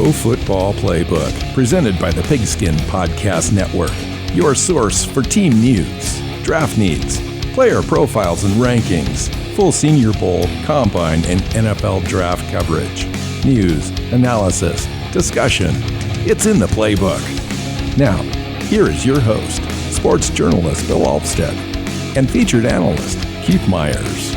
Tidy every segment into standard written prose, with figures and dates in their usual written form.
Pro Football Playbook, presented by the Pigskin Podcast Network. Your source for team news, draft needs, player profiles and rankings, full Senior Bowl, Combine, and NFL draft coverage. News, analysis, discussion. It's in the playbook. Now, here is your host, sports journalist Bill Alvstad, and featured analyst Keith Myers.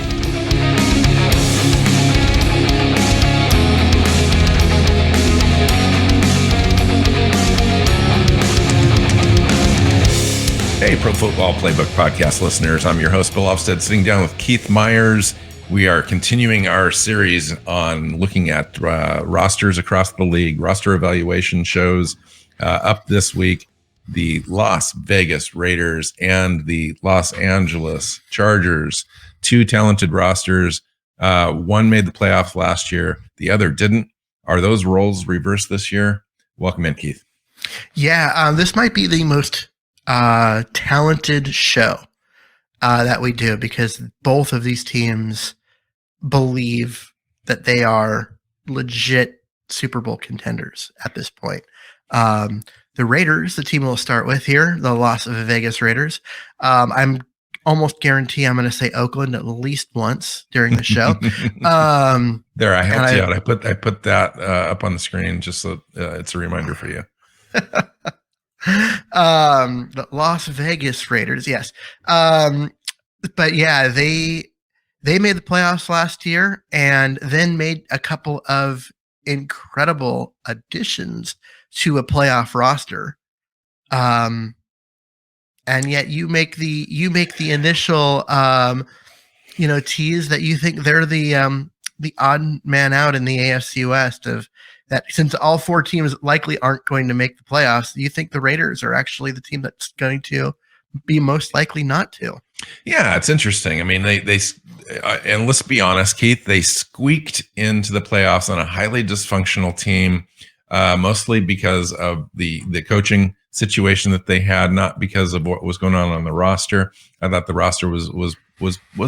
Hey, Pro Football Playbook Podcast listeners. I'm your host, Bill Alvstad, sitting down with Keith Myers. We are continuing our series on looking at rosters across the league, roster evaluation shows. Up this week, the Las Vegas Raiders and the Los Angeles Chargers, two talented rosters. One made the playoffs last year, the other didn't. Are those roles reversed this year? Welcome in, Keith. Yeah, this might be the most talented show that we do, because both of these teams believe that they are legit Super Bowl contenders at this point. The Raiders, the team we'll start with here, the Las Vegas Raiders. I'm almost guarantee I'm going to say Oakland at least once during the show. There, I helped you out. I put that up on the screen just so it's a reminder for you. The Las Vegas Raiders, yes. But yeah, they made the playoffs last year and then made a couple of incredible additions to a playoff roster. And yet you make the initial tease that you think they're the odd man out in the AFC West, of that since all four teams likely aren't going to make the playoffs, you think the Raiders are actually the team that's going to be most likely not to. Yeah, it's interesting. I mean, they and let's be honest, Keith, they squeaked into the playoffs on a highly dysfunctional team, mostly because of the coaching situation that they had, not because of what was going on the roster. I thought the roster was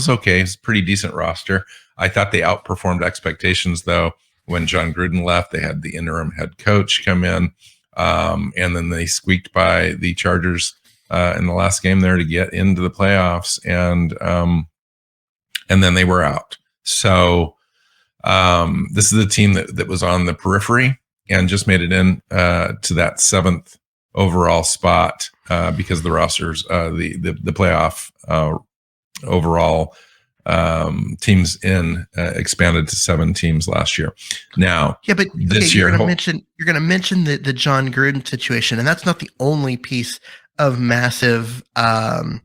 okay. It's a pretty decent roster. I thought they outperformed expectations, though. When John Gruden left, they had the interim head coach come in, and then they squeaked by the Chargers in the last game there to get into the playoffs, and then they were out. So this is a team that was on the periphery and just made it in to that 7th overall spot because the rosters, the playoff overall teams expanded to 7 teams last year. Now, yeah, but this year you're going to mention the John Gruden situation, and that's not the only piece of massive drama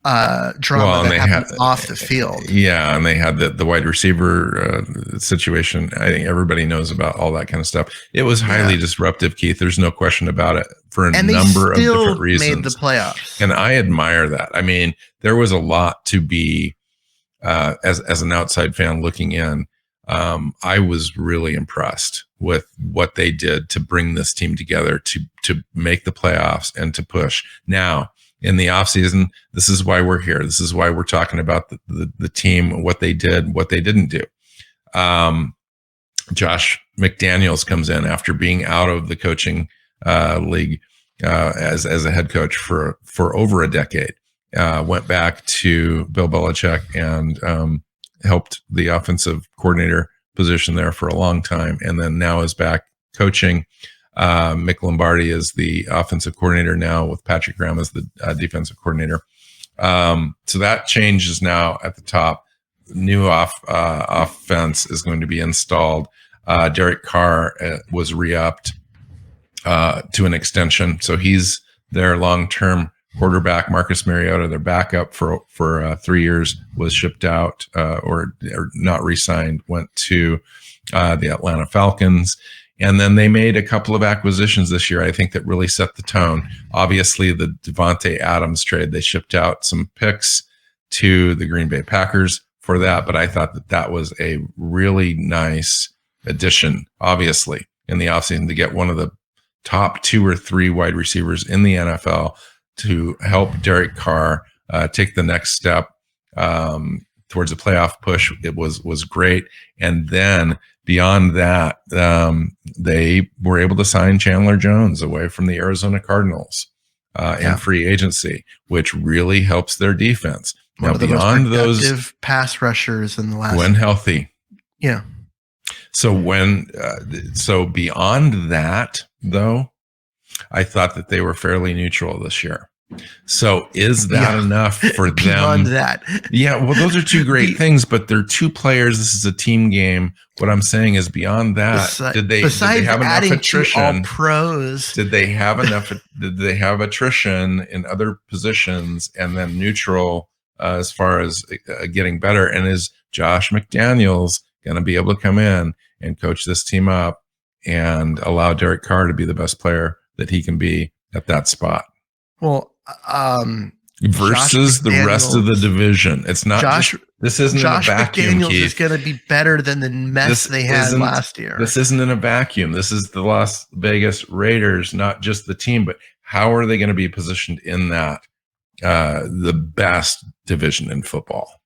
that happened off the field. Yeah, and they had the wide receiver situation. I think everybody knows about all that kind of stuff. It was highly disruptive, Keith. There's no question about it, for a number of different reasons. Made the playoffs, and I admire that. I mean, there was a lot to be. As an outside fan looking in, I was really impressed with what they did to bring this team together to make the playoffs and to push. Now, in the offseason, this is why we're here. This is why we're talking about the team, what they did, what they didn't do. Josh McDaniels comes in after being out of the coaching league as a head coach for over a decade. Went back to Bill Belichick and helped the offensive coordinator position there for a long time, and then now is back coaching. Mick Lombardi is the offensive coordinator now, with Patrick Graham as the defensive coordinator. So that change is now at the top. New offense is going to be installed. Derek Carr was re-upped to an extension, so he's their long-term quarterback. Marcus Mariota, their backup for 3 years, was shipped out or not re-signed, went to the Atlanta Falcons. And then they made a couple of acquisitions this year, I think, that really set the tone. Obviously, the Devontae Adams trade, they shipped out some picks to the Green Bay Packers for that, but I thought that was a really nice addition, obviously, in the offseason, to get one of the top 2 or 3 wide receivers in the NFL to help Derek Carr take the next step towards a playoff push. It was great. And then beyond that, they were able to sign Chandler Jones away from the Arizona Cardinals in free agency, which really helps their defense. One Now, of the most beyond productive those pass rushers in the last, when healthy. Yeah. So so beyond that, though, I thought that they were fairly neutral this year. So is that enough for beyond them? That? Yeah, well, those are two great things, but they're two players. This is a team game. What I'm saying is beyond that, did they have enough attrition? All pros. Did they have enough? Did they have attrition in other positions and then neutral as far as getting better? And is Josh McDaniels going to be able to come in and coach this team up and allow Derek Carr to be the best player that he can be at that spot? Well, versus the rest of the division. It's not this isn't Josh in a vacuum. McDaniels is going to be better than the mess they had last year. This isn't in a vacuum. This is the Las Vegas Raiders, not just the team, but how are they going to be positioned in that the best division in football?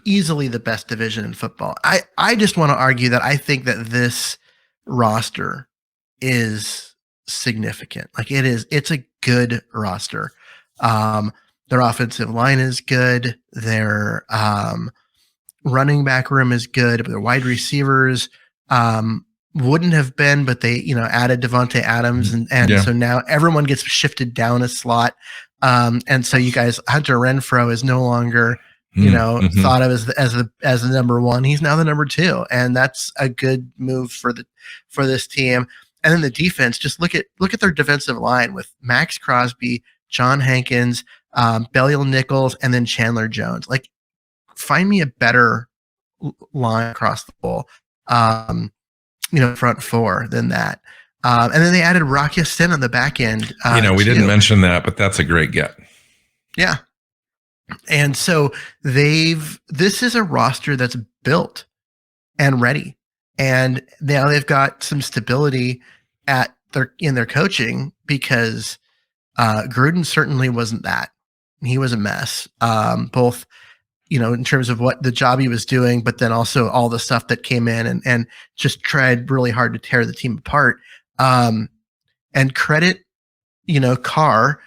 Easily the best division in football. I just want to argue that I think that this roster is significant. Like it's a good roster. Their offensive line is good. Their running back room is good. Their wide receivers wouldn't have been, but they added Devontae Adams, and so now everyone gets shifted down a slot. And so you guys, Hunter Renfrow is no longer thought of as the number one. He's now the number two, and that's a good move for this team. And then the defense, just look at their defensive line with Max Crosby, John Hankins, Belial Nichols, and then Chandler Jones. Like, find me a better line across the bowl, front four than that. And then they added Rock Ya-Sin on the back end. We didn't mention that, but that's a great get. Yeah. And so this is a roster that's built and ready. And now they've got some stability in their coaching, because Gruden certainly wasn't that. He was a mess, both in terms of what the job he was doing, but then also all the stuff that came in and just tried really hard to tear the team apart. And credit, Carr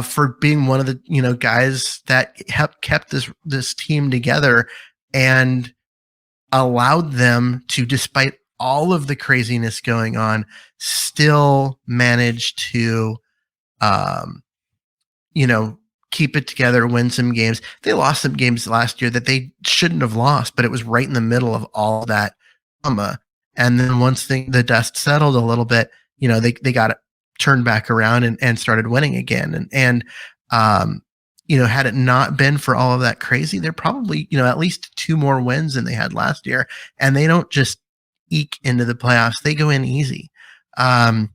for being one of the guys that kept this team together and allowed them to, despite all of the craziness going on, still manage to, keep it together, win some games. They lost some games last year that they shouldn't have lost, but it was right in the middle of all that drama. And then once the dust settled a little bit, they got it turned back around and started winning again. And had it not been for all of that crazy, they're probably, at least 2 more wins than they had last year. And they don't just eke into the playoffs. They go in easy. I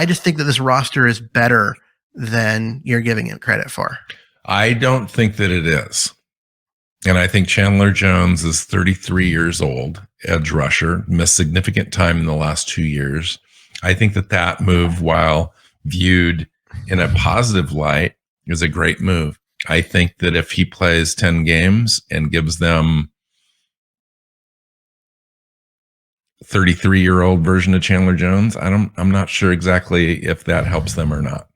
just think that this roster is better than you're giving it credit for. I don't think that it is. And I think Chandler Jones is 33 years old, edge rusher, missed significant time in the last 2 years. I think that move, while viewed in a positive light, is a great move. I think that if he plays 10 games and gives them 33-year-old version of Chandler Jones, I'm not sure exactly if that helps them or not.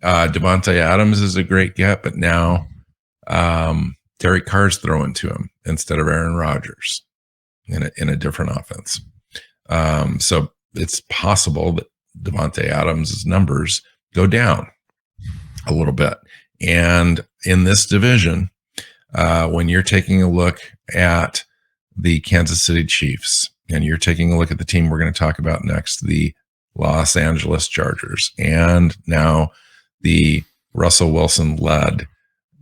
Devontae Adams is a great get, but now Derek Carr's throwing to him instead of Aaron Rodgers in a different offense. So it's possible that Devontae Adams' numbers go down a little bit. And in this division, when you're taking a look at the Kansas City Chiefs, and you're taking a look at the team we're going to talk about next, the Los Angeles Chargers, and now the Russell Wilson-led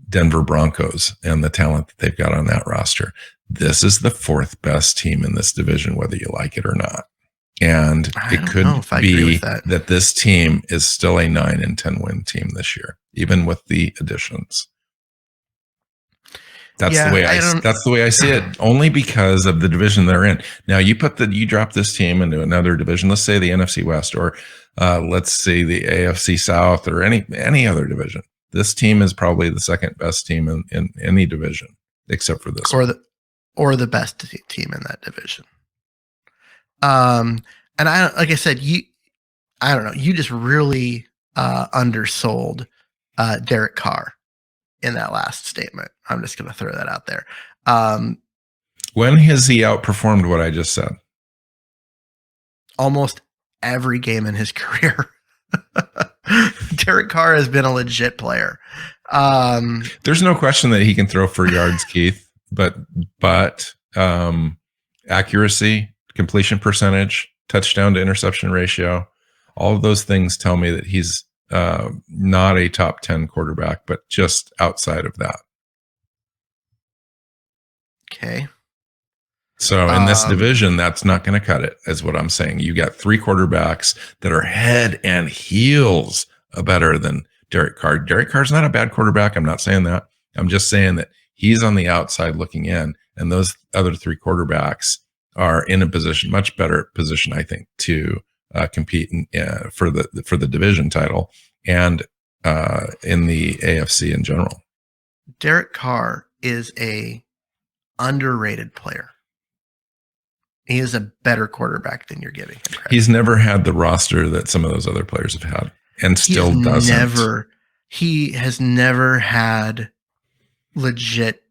Denver Broncos and the talent that they've got on that roster, this is the 4th best team in this division, whether you like it or not. And it could be that this team is still a 9-10 win team this year, even with the additions. That's the way I see it, only because of the division they're in. Now you drop this team into another division, let's say the NFC West, or let's say the AFC South, or any other division. This team is probably the 2nd best team in any division, except for this. or the best team in that division. And like I said, I don't know, you just really undersold Derek Carr in that last statement. I'm just going to throw that out there. When has he outperformed what I just said? Almost every game in his career. Derek Carr has been a legit player. There's no question that he can throw for yards, Keith, but accuracy, completion percentage, touchdown to interception ratio, all of those things tell me that he's not a top 10 quarterback, but just outside of that. Okay. So in this division, that's not going to cut it, is what I'm saying. You got 3 quarterbacks that are head and heels better than Derek Carr. Derek Carr's not a bad quarterback. I'm not saying that. I'm just saying that he's on the outside looking in, and those other 3 quarterbacks are in a position, much better position, I think, to compete for the division title and in the AFC in general. Derek Carr is a underrated player. He is a better quarterback than you're giving him credit. He's never had the roster that some of those other players have had, and still doesn't. He has never had legit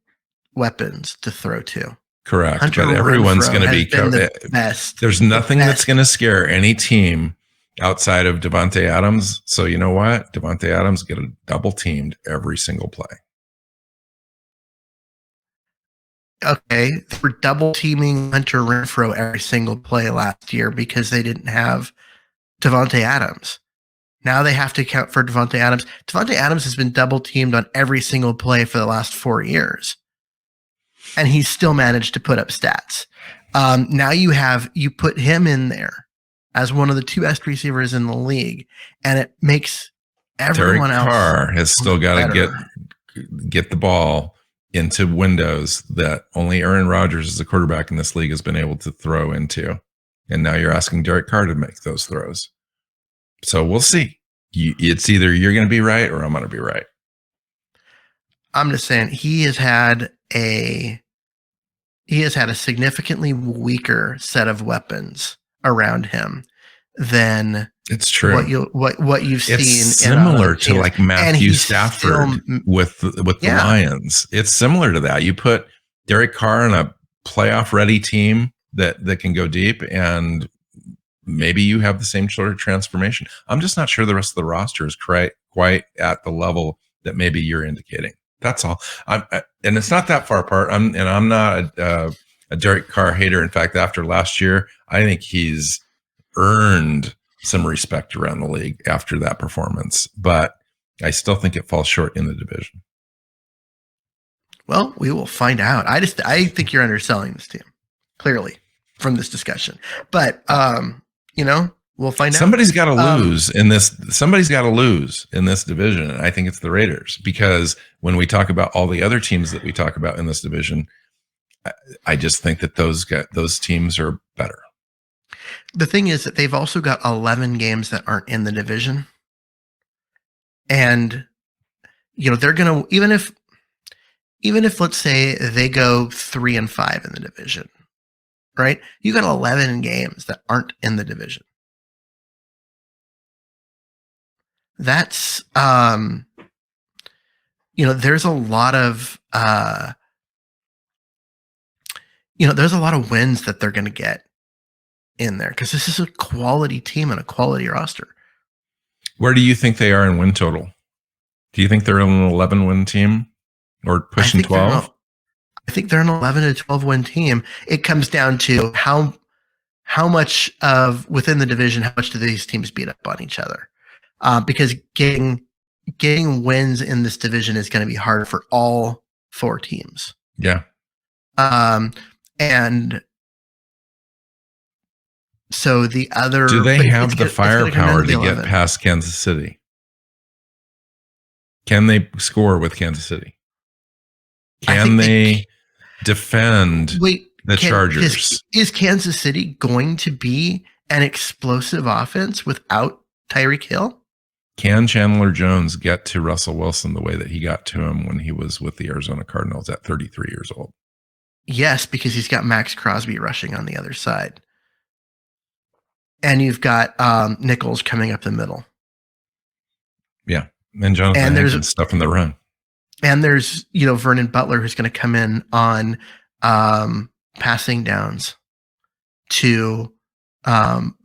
weapons to throw to. Correct, but everyone's going to be the best. There's nothing that's going to scare any team outside of Devontae Adams. So you know what? Devontae Adams get double teamed every single play. Okay, they were double teaming Hunter Renfrow every single play last year because they didn't have Devontae Adams. Now they have to account for Devontae Adams. Devontae Adams has been double teamed on every single play for the last 4 years, and he's still managed to put up stats. Now you put him in there as one of the 2 best receivers in the league, and it makes everyone else. Derek Carr has still got to get the ball into windows that only Aaron Rodgers as a quarterback in this league has been able to throw into. And now you're asking Derek Carr to make those throws. So we'll see. It's either you're going to be right or I'm going to be right. I'm just saying he has had a significantly weaker set of weapons around him than it's true. What you've seen. It's similar to like Matthew Stafford with the Lions. It's similar to that. You put Derek Carr on a playoff ready team that can go deep, and maybe you have the same sort of transformation. I'm just not sure the rest of the roster is quite at the level that maybe you're indicating. That's all. And it's not that far apart. I'm not a Derek Carr hater. In fact, after last year, I think he's earned some respect around the league after that performance, but I still think it falls short in the division. Well, we will find out. I think you're underselling this team, clearly, from this discussion. But we'll find out. Somebody's got to lose in this. Somebody's got to lose in this division, and I think it's the Raiders, because when we talk about all the other teams that we talk about in this division, I just think that those teams are better. The thing is that they've also got 11 games that aren't in the division. And, they're going to, even if let's say they go 3-5 in the division, right? You got 11 games that aren't in the division. That's, there's a lot of, there's a lot of wins that they're going to get in there, because this is a quality team and a quality roster. Where do you think they are in win total? Do you think they're an 11-win team or pushing 12? I think they're an 11 to 12 win team. It comes down to how much of within the division, how much do these teams beat up on each other? Because getting wins in this division is going to be hard for all 4 teams. Yeah. And so the other, do they have the firepower to get past Kansas City? Can they score with Kansas City? Can they defend the Chargers? Is Kansas City going to be an explosive offense without Tyreek Hill? Can Chandler Jones get to Russell Wilson the way that he got to him when he was with the Arizona Cardinals at 33 years old? Yes, because he's got Max Crosby rushing on the other side. And you've got Nichols coming up the middle. Yeah. And Jonathan Hankins stuff in the run. And there's, Vernon Butler, who's going to come in on passing downs to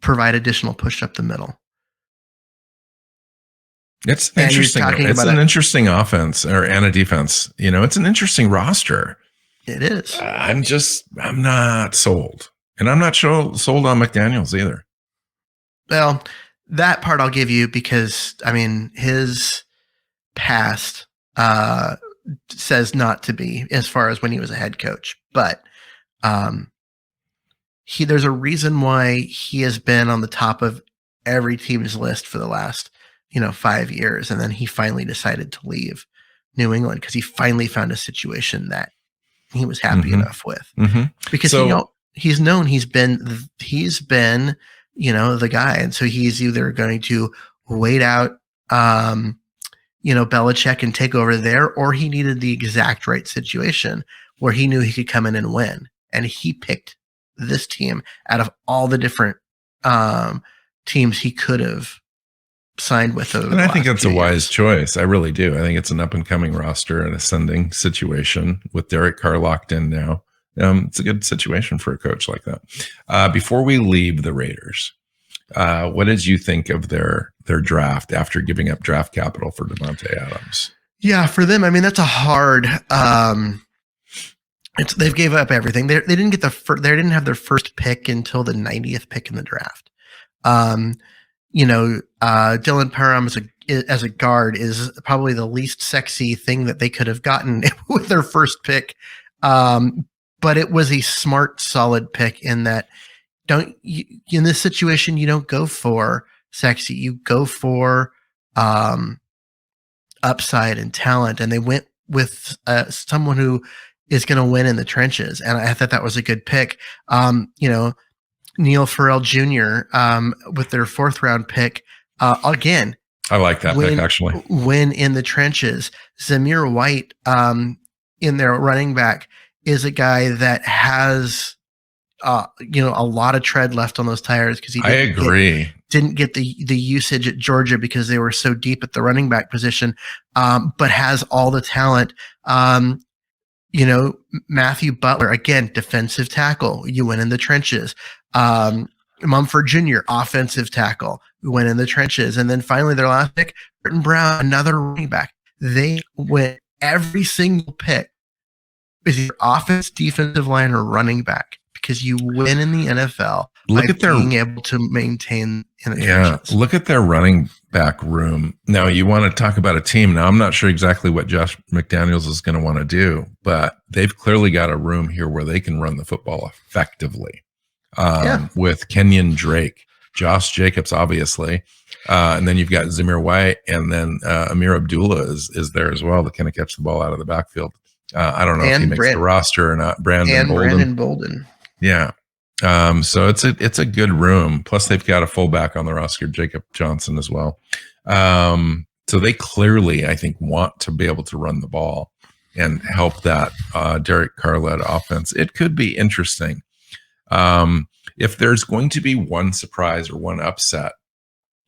provide additional push up the middle. It's interesting. It's an interesting offense and a defense. It's an interesting roster. It is. I'm not sold. And I'm not sold on McDaniels either. Well, that part I'll give you because, his past says not to be as far as when he was a head coach. But there's a reason why he has been on the top of every team's list for the last 5 years. And then he finally decided to leave New England because he finally found a situation that he was happy enough with. Because he's been the guy. And so he's either going to wait out, Belichick and take over there, or he needed the exact right situation where he knew he could come in and win. And he picked this team out of all the different teams he could have signed with. And I think that's a wise choice. I really do. I think it's an up and coming roster, an ascending situation with Derek Carr locked in now. It's a good situation for a coach like that. Before we leave the Raiders, what did you think of their draft after giving up draft capital for Devontae Adams? Yeah, for them, that's a hard. They've gave up everything. They didn't get they didn't have their first pick until the 90th pick in the draft. Dylan Parham as a guard is probably the least sexy thing that they could have gotten with their first pick. But it was a smart, solid pick in that in this situation, you don't go for sexy, you go for upside and talent. And they went with someone who is going to win in the trenches. And I thought that was a good pick. Neil Farrell Jr. With their 4th round pick. Again, I like that pick actually. Win in the trenches. Zamir White in their running back is a guy that has a lot of tread left on those tires because I agree. Didn't get the usage at Georgia because they were so deep at the running back position, but has all the talent. Matthew Butler, again, defensive tackle. You went in the trenches. Mumford Jr., offensive tackle, who went in the trenches. And then finally their last pick, Burton Brown, another running back. They went every single pick with your offense, defensive line, or running back because you win in the NFL being able to maintain in the trenches. Look at their running back room. Now, you want to talk about a team. Now, I'm not sure exactly what Josh McDaniels is going to want to do, but they've clearly got a room here where they can run the football effectively. With Kenyon Drake, Josh Jacobs, obviously. And then you've got Zamir White, and then Amir Abdullah is there as well to kind of catch the ball out of the backfield. I don't know if he makes the roster or not. Brandon Bolden. Yeah. So it's a good room. Plus they've got a fullback on the roster, Jacob Johnson as well. So they clearly, I think, want to be able to run the ball and help that Derek Carr-led offense. It could be interesting. If there's going to be one surprise or one upset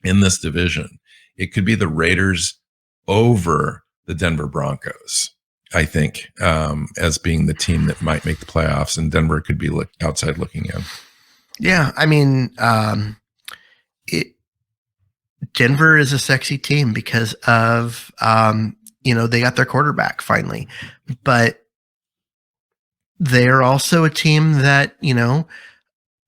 in this division, it could be the Raiders over the Denver Broncos, I think, as being the team that might make the playoffs, and Denver could be outside looking in. Yeah, Denver is a sexy team because of, they got their quarterback finally, but they're also a team that,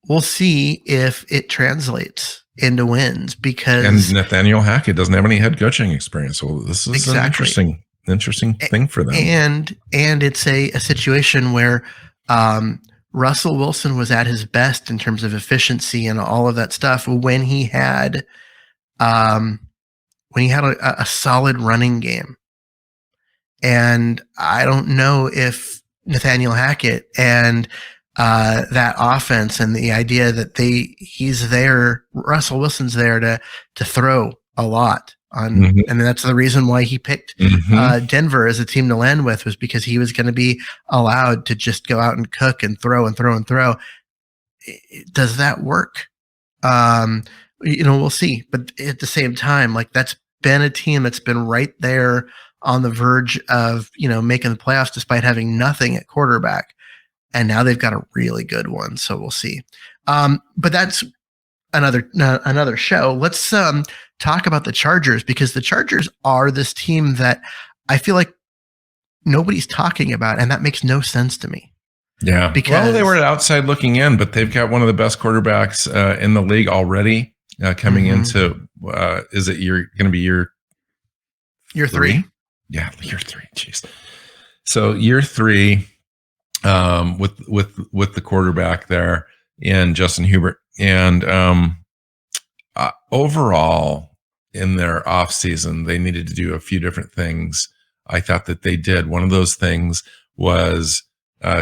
we'll see if it translates into wins because. And Nathaniel Hackett doesn't have any head coaching experience. So this is an interesting thing for them. And it's a situation where Russell Wilson was at his best in terms of efficiency and all of that stuff when he had a solid running game. And I don't know if Nathaniel Hackett and that offense and the idea that Russell Wilson's there to throw a lot on, Mhm. and that's the reason why he picked Denver as a team to land with, was because he was going to be allowed to just go out and cook and throw and throw and throw. Does that work? We'll see. But at the same time, like, that's been a team that's been right there on the verge of, making the playoffs despite having nothing at quarterback. And now they've got a really good one. So we'll see. But that's another show. Let's talk about the Chargers, because the Chargers are this team that I feel like nobody's talking about, and that makes no sense to me. Yeah. Well, they were outside looking in, but they've got one of the best quarterbacks in the league already coming into, is it going to be year three? Yeah, year 3. Jeez. So year 3 with the quarterback there in Justin Herbert. And overall, in their offseason, they needed to do a few different things. I thought that they did. One of those things was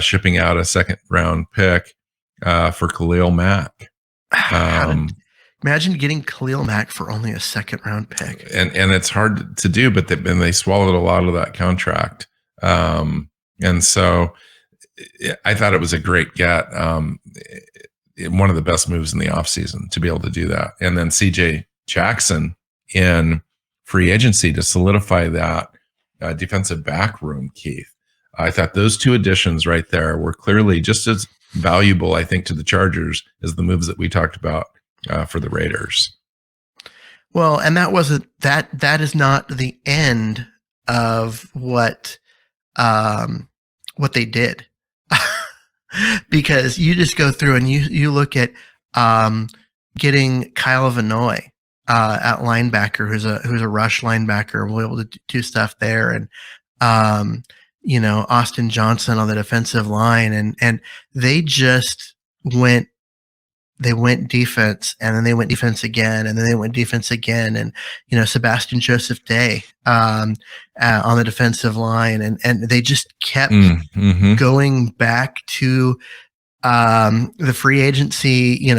shipping out a second-round pick for Khalil Mack. Imagine getting Khalil Mack for only a second-round pick. And it's hard to do, but they swallowed a lot of that contract. And so I thought it was a great get. One of the best moves in the offseason to be able to do that. And then CJ Jackson in free agency to solidify that defensive back room, Keith. I thought those two additions right there were clearly just as valuable, I think, to the Chargers as the moves that we talked about for the Raiders. Well, and that is not the end of what they did. Because you just go through and you look at getting Kyle Vanoy at linebacker, who's a rush linebacker, and we'll be able to do stuff there, and Austin Johnson on the defensive line, and they just went defense, and then they went defense again, and then they went defense again, and Sebastian Joseph Day on the defensive line, and they just kept going back to the free agency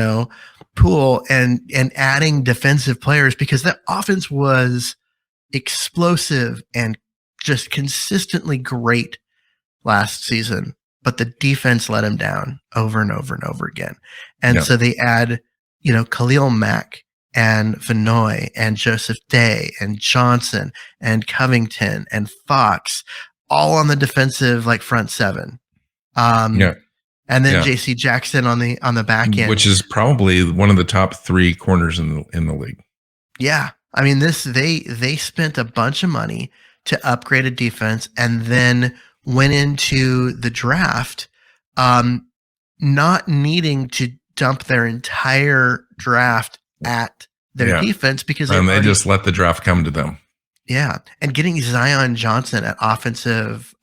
pool and adding defensive players, because that offense was explosive and just consistently great last season. But the defense let him down over and over and over again. And so they add, Khalil Mack and Vanoy and Joseph Day and Johnson and Covington and Fox, all on the defensive, front seven. And then JC Jackson on the back end, which is probably one of the top 3 corners in the league. Yeah. I mean, they spent a bunch of money to upgrade a defense, and then went into the draft not needing to dump their entire draft at their defense, because they just let the draft come to them. Yeah. And getting Zion Johnson at offensive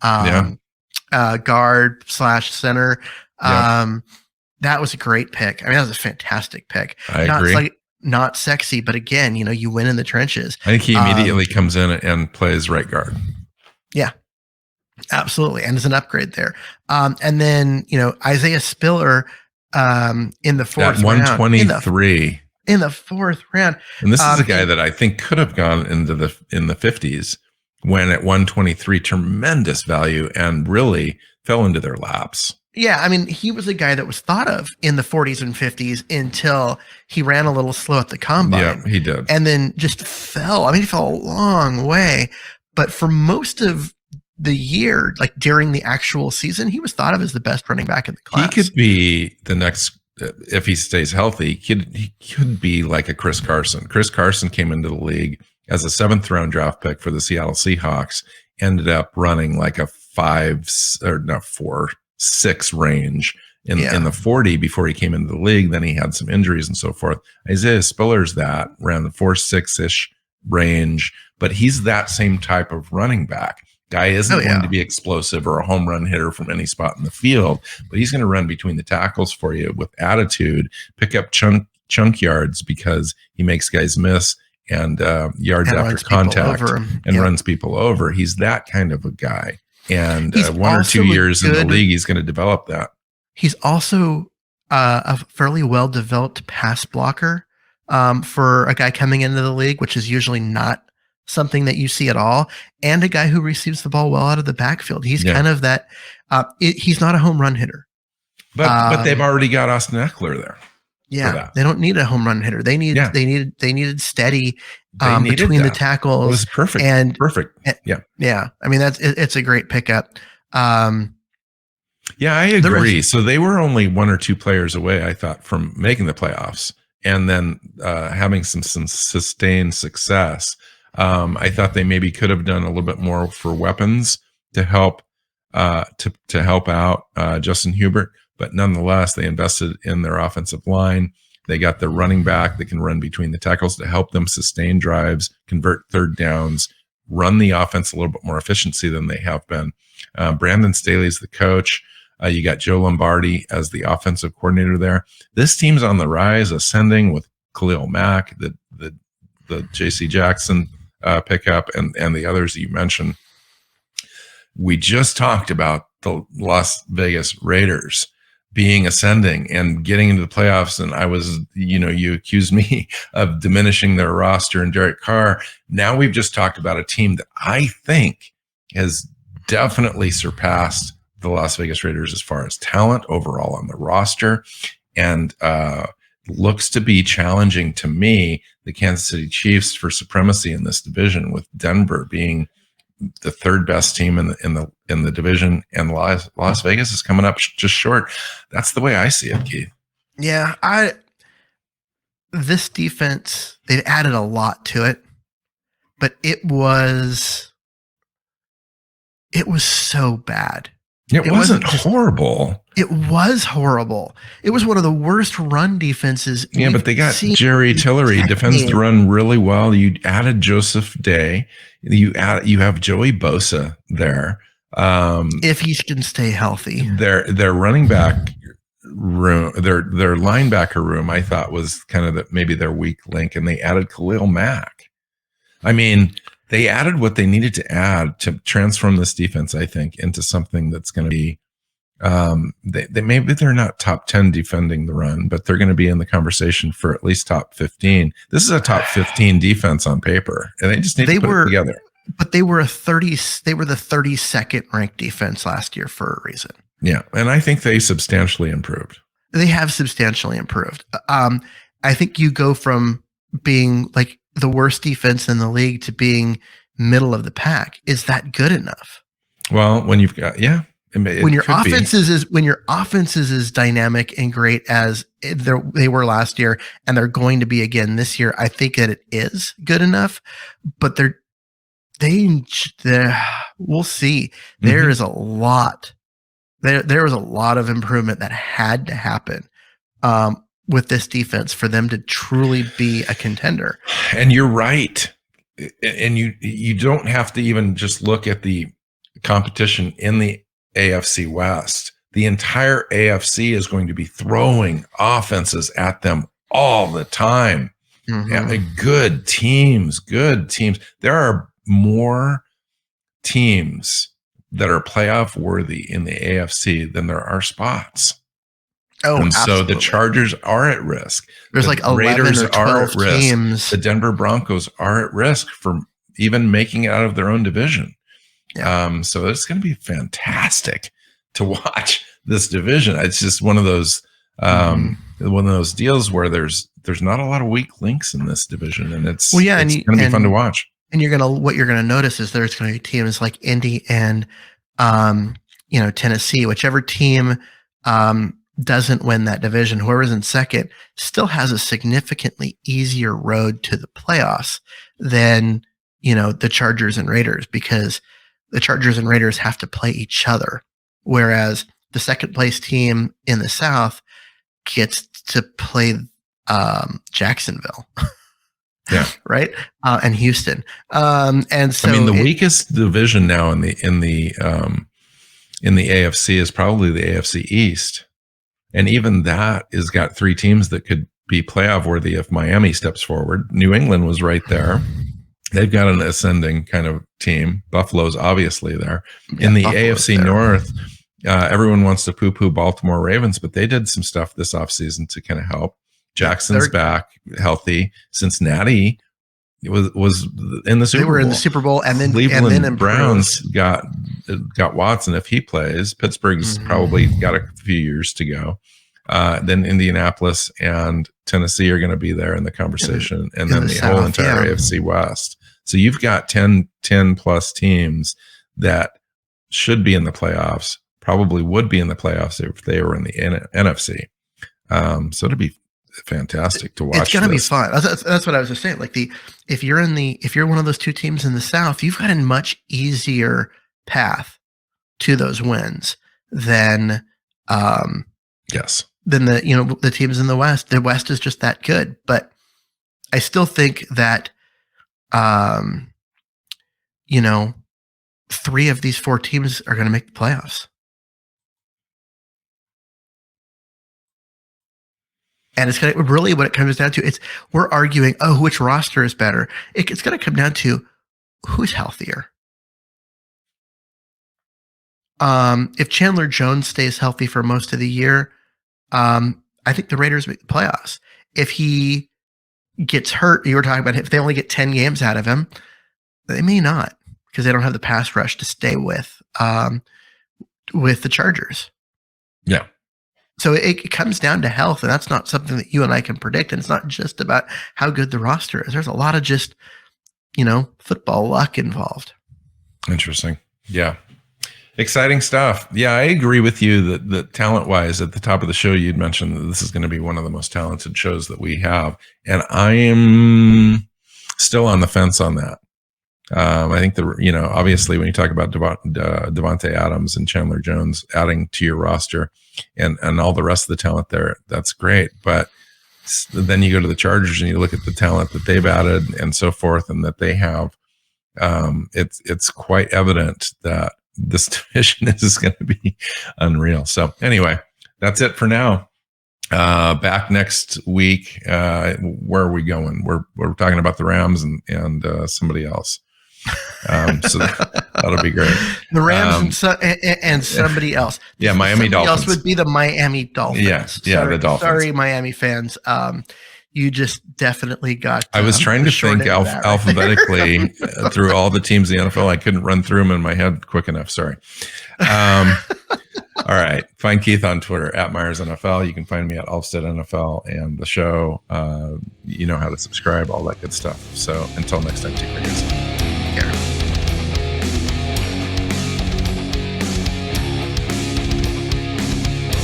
guard / center, that was a great pick. I mean, that was a fantastic pick. I agree. Not sexy, but again, you win in the trenches. I think he immediately comes in and plays right guard. Yeah. Absolutely. And it's an upgrade there. And then, Isaiah Spiller in the 4th round. 123. In the 4th round. And this is a guy that I think could have gone in the 50s, when at 123, tremendous value, and really fell into their laps. Yeah, I mean, he was a guy that was thought of in the 40s and 50s until he ran a little slow at the combine. Yeah, he did. And then just fell. I mean, he fell a long way. But for most of the year, during the actual season, he was thought of as the best running back in the class. He could be the next, if he stays healthy, he could be like a Chris Carson. Chris Carson came into the league as a 7th round draft pick for the Seattle Seahawks, ended up running like a 4.6 range in the 40 before he came into the league. Then he had some injuries and so forth. Isaiah Spiller's that ran the 4.6-ish range, but he's that same type of running back. Guy isn't going to be explosive or a home run hitter from any spot in the field, but he's going to run between the tackles for you with attitude, pick up chunk yards because he makes guys miss, and yards after contact, and runs people over. He's that kind of a guy. And 1 or 2 years in the league, he's going to develop that. He's also a fairly well-developed pass blocker. for a guy coming into the league, which is usually not something that you see at all, and a guy who receives the ball well out of the backfield. He's kind of that. He's not a home run hitter, but they've already got Austin Eckler there. Yeah, they don't need a home run hitter. They needed steady between the tackles. It was perfect. Perfect. Yeah. I mean, it's a great pickup. Yeah, I agree. So they were only one or two players away, I thought, from making the playoffs and then having some sustained success. I thought they maybe could have done a little bit more for weapons to help to help out Justin Hubert, but nonetheless, they invested in their offensive line. They got the running back that can run between the tackles to help them sustain drives, convert third downs, run the offense a little bit more efficiency than they have been. Brandon Staley's the coach. You got Joe Lombardi as the offensive coordinator there. This team's on the rise, ascending with Khalil Mack, the J.C. Jackson pickup, and the others that you mentioned. We just talked about the Las Vegas Raiders being ascending and getting into the playoffs. And I was, you accused me of diminishing their roster and Derek Carr. Now we've just talked about a team that I think has definitely surpassed the Las Vegas Raiders as far as talent overall on the roster, and looks to be challenging to me the Kansas City Chiefs for supremacy in this division, with Denver being the third best team in the division, and Las Vegas is coming up just short. That's the way I see it, Keith. Yeah, this defense, they've added a lot to it, but it was so bad. It wasn't horrible. It was horrible. It was one of the worst run defenses. Yeah, but they got Jerry Tillery defends the run really well. You added Joseph Day. You have Joey Bosa there. If he can stay healthy. Their running back room, their linebacker room, I thought was kind of maybe their weak link, and they added Khalil Mack. I mean, they added what they needed to add to transform this defense, I think, into something that's going to be. Maybe they're not top 10 defending the run, but they're going to be in the conversation for at least top 15. This is a top 15 defense on paper, and they just need to put it together. But they were the 32nd ranked defense last year for a reason. Yeah, and I think they substantially improved. They have substantially improved. I think you go from being like the worst defense in the league to being middle of the pack. Is that good enough? Well, when you've got when your offense is as dynamic and great as they were last year, and they're going to be again this year, I think that it is good enough. But we'll see. There is a lot. There was a lot of improvement that had to happen with this defense for them to truly be a contender. And you're right. And you don't have to even just look at the competition in the AFC West. The entire AFC is going to be throwing offenses at them all the time. Good teams. There are more teams that are playoff worthy in the AFC than there are spots. Oh, and absolutely. So the Chargers are at risk. There's like 11 or 12 teams. The Denver Broncos are at risk for even making it out of their own division. Yeah. So it's going to be fantastic to watch this division. It's just one of those deals where there's not a lot of weak links in this division, and it's going to be fun to watch. And what you're gonna notice is there's going to be teams like Indy and Tennessee. Whichever team doesn't win that division, whoever's in second still has a significantly easier road to the playoffs than the Chargers and Raiders, because the Chargers and Raiders have to play each other, whereas the second place team in the South gets to play Jacksonville. Yeah. Right. And Houston. And so the weakest division now in the AFC is probably the AFC East. And even that has got three teams that could be playoff worthy if Miami steps forward. New England was right there. They've got an ascending kind of team. Buffalo's obviously there. In the AFC North, everyone wants to poo-poo Baltimore Ravens, but they did some stuff this offseason to kind of help. Jackson's back, healthy. Cincinnati was in the Super Bowl. They were in the Super Bowl, and then Cleveland Browns got Watson if he plays. Pittsburgh's probably got a few years to go. Then Indianapolis and Tennessee are going to be there in the conversation, and then the whole entire AFC West. So you've got 10 plus teams that should be in the playoffs, probably would be in the playoffs if they were in the NFC. So it'd be fantastic to watch. It's going to be fun. That's what I was just saying. Like if you're one of those two teams in the South, you've got a much easier path to those wins than than the teams in the West. The West is just that good. But I still think that 3 of these 4 teams are going to make the playoffs. And it's going to really, what it comes down to, we're arguing, which roster is better. It's going to come down to who's healthier. If Chandler Jones stays healthy for most of the year, I think the Raiders make the playoffs. If he gets hurt, you were talking about if they only get 10 games out of him, they may not, because they don't have the pass rush to stay with the Chargers. Yeah. So it comes down to health, and that's not something that you and I can predict. And it's not just about how good the roster is. There's a lot of just, football luck involved. Interesting. Yeah. Exciting stuff. Yeah, I agree with you that talent-wise, at the top of the show, you'd mentioned that this is going to be one of the most talented shows that we have. And I am still on the fence on that. I think obviously when you talk about Devontae Adams and Chandler Jones adding to your roster and all the rest of the talent there, that's great. But then you go to the Chargers and you look at the talent that they've added and so forth, and that they have, it's quite evident that this division is going to be unreal. So anyway, that's it for now. Back next week. Where are we going? We're talking about the Rams and somebody else. So that'll be great. The Rams and somebody else. Yeah, Miami Dolphins. Else would be the Miami Dolphins. Yeah, the Dolphins. Sorry, Miami fans. You just definitely got. I was trying to think alphabetically through all the teams in the NFL. I couldn't run through them in my head quick enough. Sorry. All right. Find Keith on Twitter at Myers NFL. You can find me at Alvstad NFL, and the show. You know how to subscribe, all that good stuff. So until next time, take care, guys.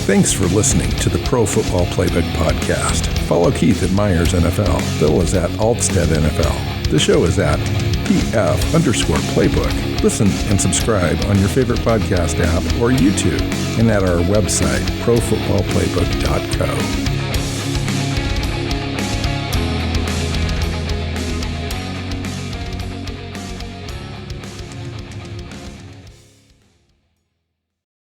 Thanks for listening to the Pro Football Playbook Podcast. Follow Keith at Myers NFL. Bill is at Alvstad NFL. The show is at PF_Playbook. Listen and subscribe on your favorite podcast app or YouTube, and at our website, profootballplaybook.co.